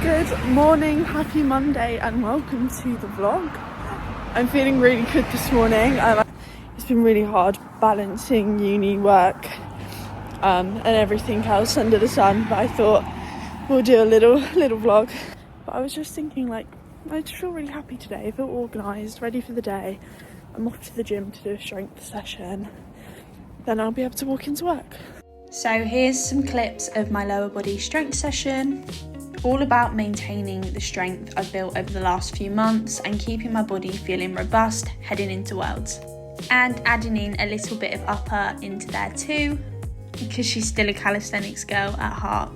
Good morning, happy Monday and welcome to the vlog. I'm feeling really good this morning. It's been really hard balancing uni work and everything else under the sun, but I thought we'll do a little vlog. But I was just thinking, I just feel really happy today. I feel organised, ready for the day. I'm off to the gym to do a strength session, then I'll be able to walk into work. So here's some clips of my lower body strength session, all about maintaining the strength I've built over the last few months and keeping my body feeling robust heading into Worlds. And adding in a little bit of upper into there too, because she's still a calisthenics girl at heart.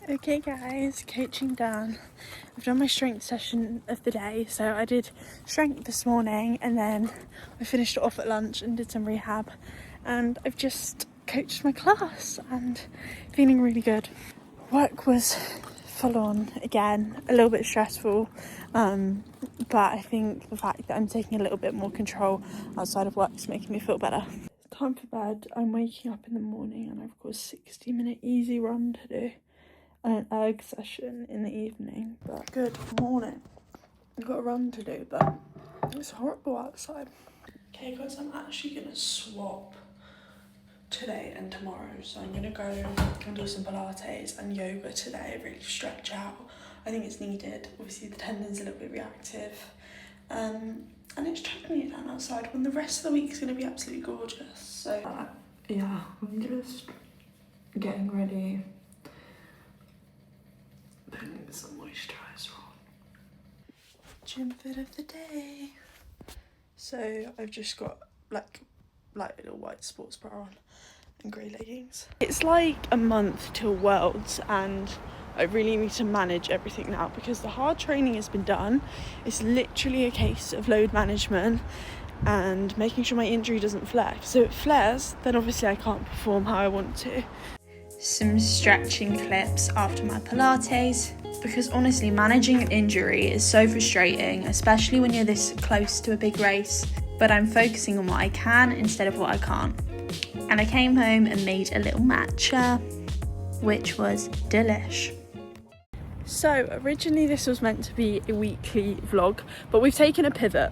Okay guys, coaching done. I've done my strength session of the day, so I did strength this morning and then I finished it off at lunch and did some rehab, and I've just coached my class and feeling really good. Work was full on again, a little bit stressful, but I think the fact that I'm taking a little bit more control outside of work is making me feel better. Time for bed. I'm waking up in the morning and I've got a 60-minute easy run to do and an erg session in the evening. But good morning. I've got a run to do, but it's horrible outside. Okay guys, I'm actually gonna swap today and tomorrow, so I'm gonna go and do some Pilates and yoga today, really stretch out. I think it's needed. Obviously the tendon's a little bit reactive, and it's chucking it down outside when the rest of the week is gonna be absolutely gorgeous. So yeah, I'm just getting ready, putting some moisturiser on. Gym fit of the day. So I've just got like little white sports bra on and grey leggings. It's like a month till Worlds and I really need to manage everything now because the hard training has been done. It's literally a case of load management and making sure my injury doesn't flare. So if it flares, then obviously I can't perform how I want to. Some stretching clips after my Pilates, because honestly managing an injury is so frustrating, especially when you're this close to a big race. But I'm focusing on what I can instead of what I can't. And I came home and made a little matcha, which was delish. So originally this was meant to be a weekly vlog, but we've taken a pivot.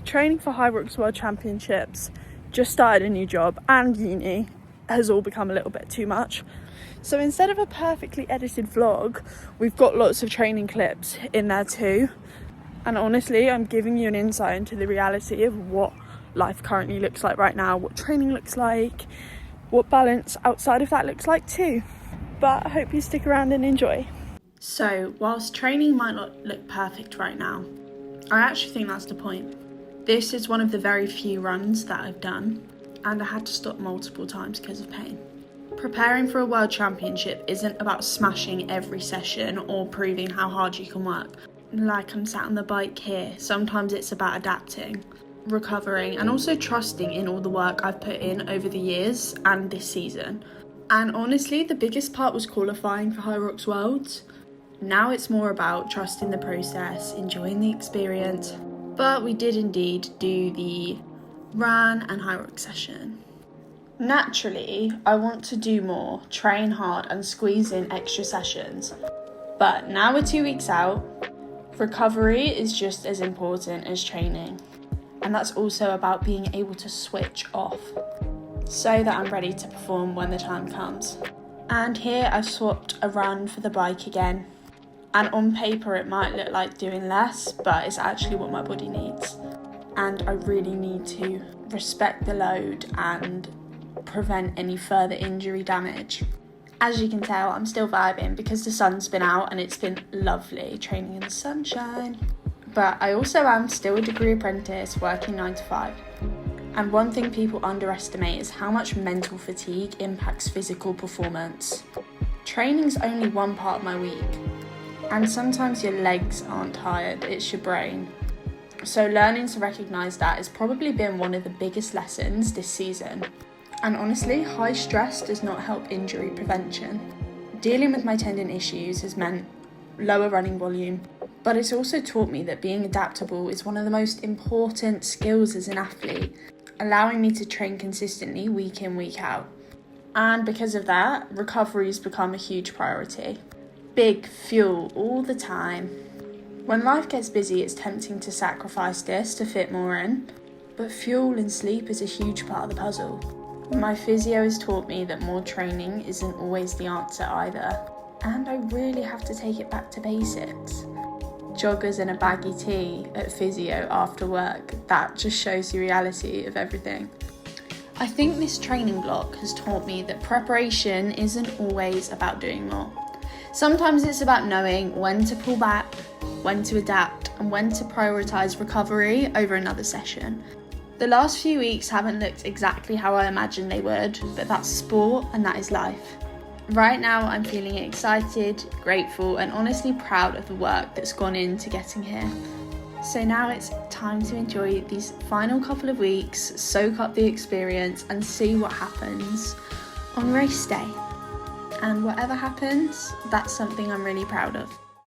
Training for Hyrox World Championships, just started a new job, and uni has all become a little bit too much. So instead of a perfectly edited vlog, we've got lots of training clips in there too. And honestly, I'm giving you an insight into the reality of what life currently looks like right now, what training looks like, what balance outside of that looks like too. But I hope you stick around and enjoy. So, whilst training might not look perfect right now, I actually think that's the point. This is one of the very few runs that I've done, and I had to stop multiple times because of pain. Preparing for a World Championship isn't about smashing every session or proving how hard you can work. Like I'm sat on the bike here, sometimes it's about adapting, recovering, and also trusting in all the work I've put in over the years and this season. And honestly, the biggest part was qualifying for Hyrox Worlds. Now it's more about trusting the process, enjoying the experience. But we did indeed do the run and Hyrox session. Naturally, I want to do more, train hard and squeeze in extra sessions. But now we're 2 weeks out, recovery is just as important as training, and that's also about being able to switch off so that I'm ready to perform when the time comes. And here I've swapped a run for the bike again, and on paper it might look like doing less, but it's actually what my body needs, and I really need to respect the load and prevent any further injury damage. As you can tell, I'm still vibing because the sun's been out and it's been lovely training in the sunshine. But I also am still a degree apprentice working 9 to 5. And one thing people underestimate is how much mental fatigue impacts physical performance. Training's only one part of my week. And sometimes your legs aren't tired, it's your brain. So learning to recognise that has probably been one of the biggest lessons this season. And honestly, high stress does not help injury prevention. Dealing with my tendon issues has meant lower running volume, but it's also taught me that being adaptable is one of the most important skills as an athlete, allowing me to train consistently week in, week out. And because of that, recovery's become a huge priority. big fuel all the time. When life gets busy, it's tempting to sacrifice this to fit more in, but fuel and sleep is a huge part of the puzzle. My physio has taught me that more training isn't always the answer either, and I really have to take it back to basics. Joggers and a baggy tee at physio after work, that just shows the reality of everything. I think this training block has taught me that preparation isn't always about doing more. Sometimes it's about knowing when to pull back, when to adapt, and when to prioritise recovery over another session. The last few weeks haven't looked exactly how I imagined they would, but that's sport and that is life. Right now I'm feeling excited, grateful, and honestly proud of the work that's gone into getting here. So now it's time to enjoy these final couple of weeks, soak up the experience and see what happens on race day. And whatever happens, that's something I'm really proud of.